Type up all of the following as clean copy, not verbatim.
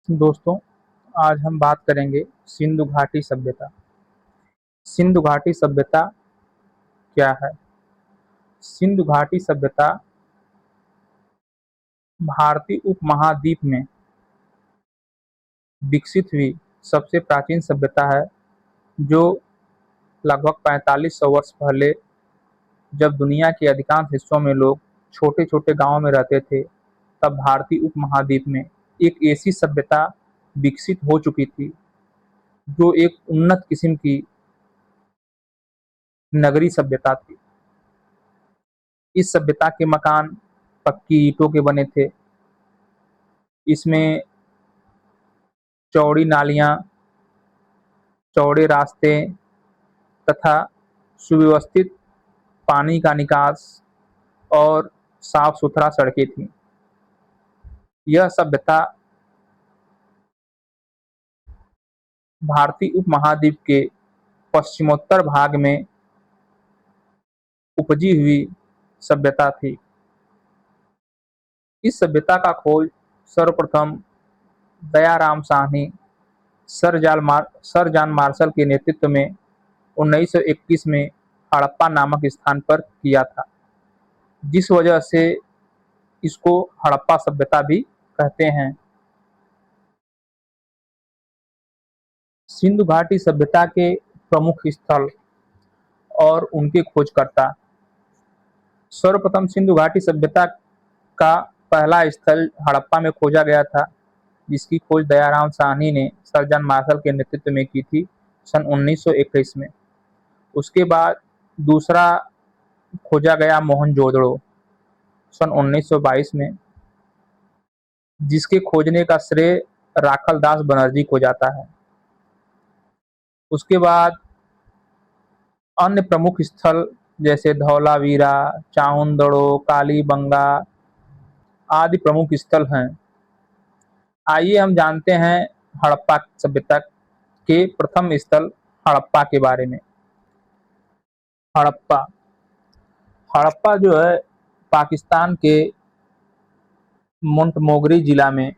दोस्तों, आज हम बात करेंगे सिंधु घाटी सभ्यता। सिंधु घाटी सभ्यता क्या है? सिंधु घाटी सभ्यता भारतीय उपमहाद्वीप में विकसित हुई सबसे प्राचीन सभ्यता है, जो लगभग 4500 वर्ष पहले, जब दुनिया के अधिकांश हिस्सों में लोग छोटे-छोटे गांवों में रहते थे, तब भारतीय उपमहाद्वीप में एक ऐसी सभ्यता विकसित हो चुकी थी, जो एक उन्नत किस्म की नगरीय सभ्यता थी। इस सभ्यता के मकान पक्की ईंटों के बने थे। इसमें चौड़ी नालियां, चौड़े रास्ते तथा सुव्यवस्थित पानी का निकास और साफ-सुथरा सड़कें थीं। यह सभ्यता भारतीय उपमहाद्वीप के पश्चिमोत्तर भाग में उपजी हुई सभ्यता थी। इस सभ्यता का खोज सर्वप्रथम Dayaram Sahni sir John Marshall के नेतृत्व में 1921 में हड़प्पा नामक स्थान पर किया था, जिस वजह से इसको हड़प्पा सभ्यता भी कहते हैं। सिंधु घाटी सभ्यता के प्रमुख स्थल और उनके खोजकर्ता। सर्वप्रथम सिंधु घाटी सभ्यता का पहला स्थल हड़प्पा में खोजा गया था, जिसकी खोज दयाराम साहनी ने सर जॉन मार्शल के नेतृत्व में की थी सन 1921 में। उसके बाद दूसरा खोजा गया मोहनजोदड़ो सन 1922 में, जिसके खोजने का श्रेय राखल दास बनर्जी को जाता है। उसके बाद अन्य प्रमुख स्थल जैसे धौलावीरा, चाहुंदड़ो, कालीबंगा आदि प्रमुख स्थल हैं। आइए हम जानते हैं हड़प्पा सभ्यता के प्रथम स्थल हड़प्पा के बारे में। हड़प्पा हड़प्पा जो है पाकिस्तान के मोंटगोमरी जिला में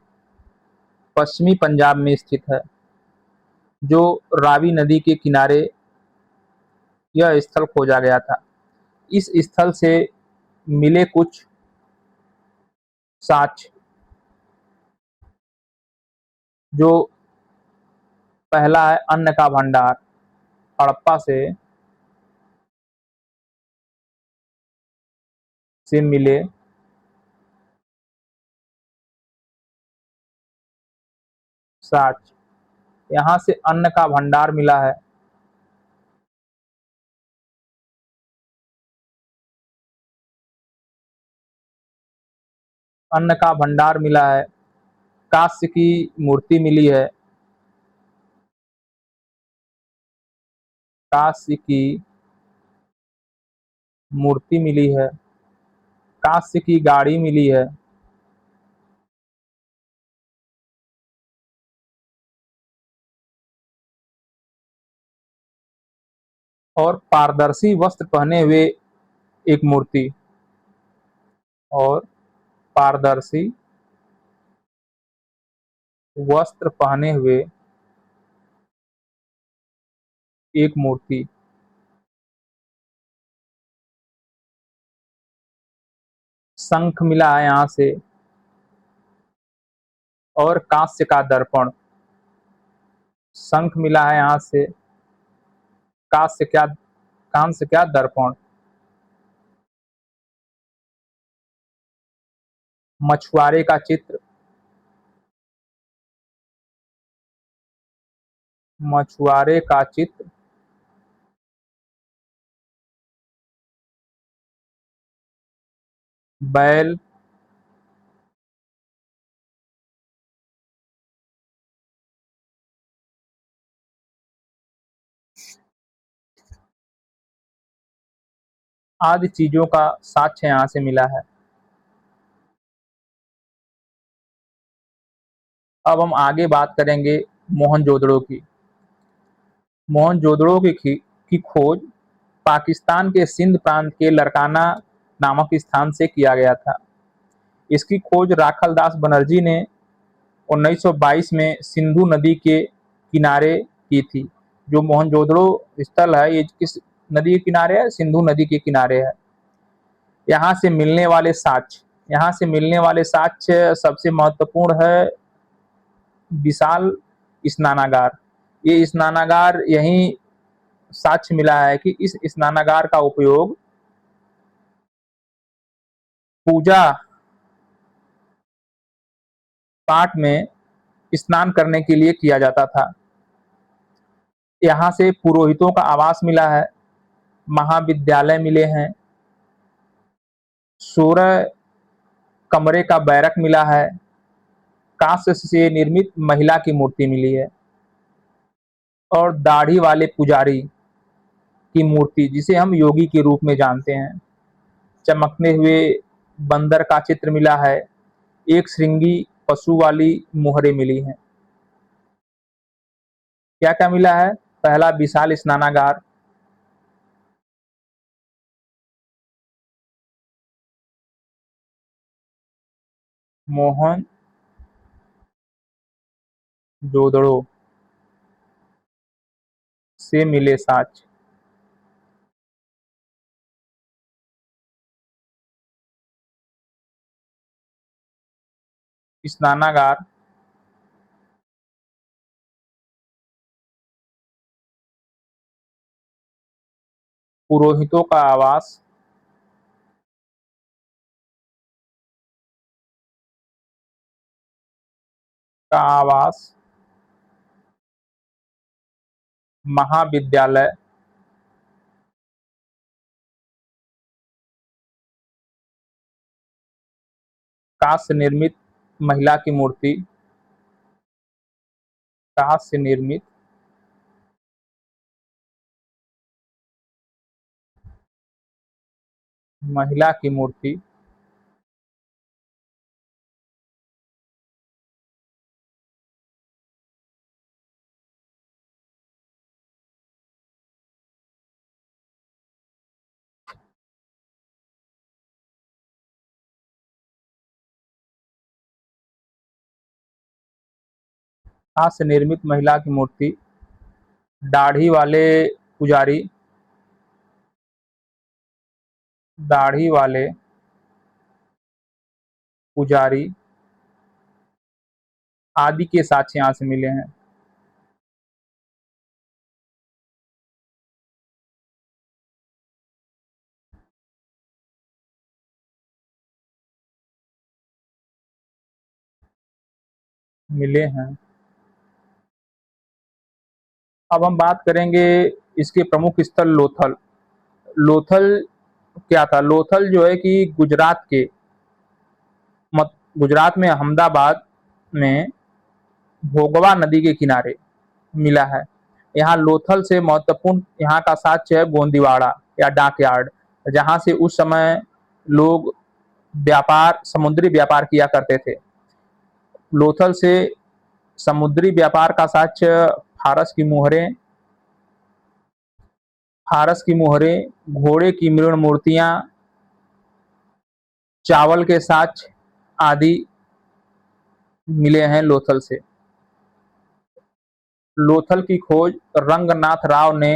पश्चिमी पंजाब में स्थित है, जो रावी नदी के किनारे यह स्थल खोजा गया था। इस स्थल से मिले कुछ साक्ष्य, जो पहला है अन्न का भंडार। हड़प्पा से मिले साक्ष्य। यहाँ से अन्न का भंडार मिला है। अन्न का भंडार मिला है। कांस्य की मूर्ति मिली है। कांस्य की मूर्ति मिली है। कांस्य की गाड़ी मिली है। और पारदर्शी वस्त्र पहने हुए एक मूर्ति और पारदर्शी वस्त्र पहने हुए एक मूर्ति। शंख मिला है यहाँ से और कांस्य का दर्पण। शंख मिला है यहाँ से, कांस्य क्या दर्पण। मछुआरे का चित्र। मछुआरे का चित्र। बैल। आदि चीजों का साक्ष्य यहाँ से मिला है। अब हम आगे बात करेंगे मोहनजोदड़ो की। मोहनजोदड़ो की खोज पाकिस्तान के सिंध प्रांत के लरकाना नामक स्थान से किया गया था। इसकी खोज राखल दास बनर्जी ने 1922 में सिंधु नदी के किनारे की थी। जो मोहनजोदड़ो स्थल है ये किस नदी के किनारे है? सिंधु नदी के किनारे है। यहाँ से मिलने वाले साक्ष्य, यहाँ से मिलने वाले साक्ष्य सबसे महत्वपूर्ण है विशाल स्नानागार। ये स्नानागार यही साक्ष्य मिला है कि इस स्नानागार का उपयोग पूजा पाठ में स्नान करने के लिए किया जाता था। यहाँ से पुरोहितों का आवास मिला है, महाविद्यालय मिले हैं, 16 कमरे का बैरक मिला है, कांस्य से निर्मित महिला की मूर्ति मिली है और दाढ़ी वाले पुजारी की मूर्ति जिसे हम योगी के रूप में जानते हैं, चमकते हुए बंदर का चित्र मिला है, एक श्रृंगी पशु वाली मुहरें मिली हैं। क्या क्या मिला है? पहला विशाल स्नानागार, मोहन जोदड़ो से मिले साक्ष्य, स्नानागार पुरोहितों का आवास, महाविद्यालय, कांस्य निर्मित महिला की मूर्ति, कांस्य निर्मित महिला की मूर्ति, कांस्य निर्मित महिला की मूर्ति, दाढ़ी वाले पुजारी, दाढ़ी वाले पुजारी आदि के साक्ष्य यहाँ से मिले हैं। मिले हैं। अब हम बात करेंगे इसके प्रमुख स्थल लोथल। लोथल क्या था? लोथल जो है कि गुजरात में अहमदाबाद में भोगवा नदी के किनारे मिला है। यहाँ लोथल से महत्वपूर्ण यहाँ का साक्ष्य है गोंदीवाड़ा या डाकयार्ड, जहाँ से उस समय लोग समुद्री व्यापार किया करते थे। लोथल से समुद्री व्यापार का साक्ष्य फारस की मुहरें, घोड़े की मृण मूर्तियां, चावल के साक्ष्य आदि मिले हैं लोथल से। लोथल की खोज रंगनाथ राव ने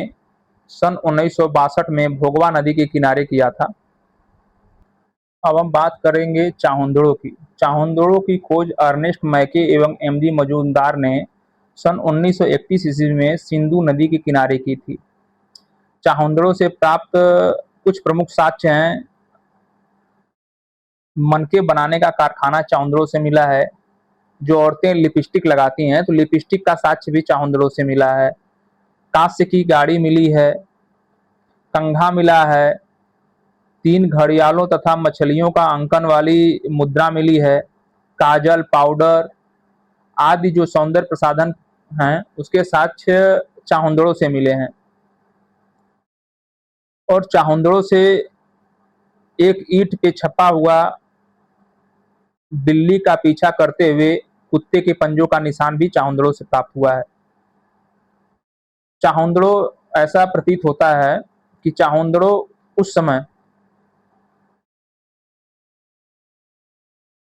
सन 1962 में भोगवा नदी के किनारे किया था। अब हम बात करेंगे चाहुंदड़ो की। चाहुंदड़ो की खोज अर्नेस्ट मैके एवं एमडी मजूमदार ने सन 1931 ईस्वी में सिंधु नदी के किनारे की थी। चाहुंदड़ो से प्राप्त कुछ प्रमुख साक्ष्य हैं। मनके बनाने का कारखाना चाहुंदड़ो से मिला है। जो औरतें लिपस्टिक लगाती हैं तो लिपस्टिक का साक्ष्य भी चाहुंदड़ो से मिला है। कांस्य की गाड़ी मिली है, कंघा मिला है, 3 घड़ियालों तथा मछलियों का अंकन वाली मुद्रा मिली है, काजल, पाउडर आदि जो सौंदर्य प्रसाधन हैं उसके साक्ष्य चाहुंदड़ो से मिले हैं। और चाहुंदड़ो से एक ईंट पे छपा हुआ बिल्ली का पीछा करते हुए कुत्ते के पंजों का निशान भी चाहुंदड़ो से प्राप्त हुआ है। चाहुंदड़ो ऐसा प्रतीत होता है कि चाहुंदड़ो उस समय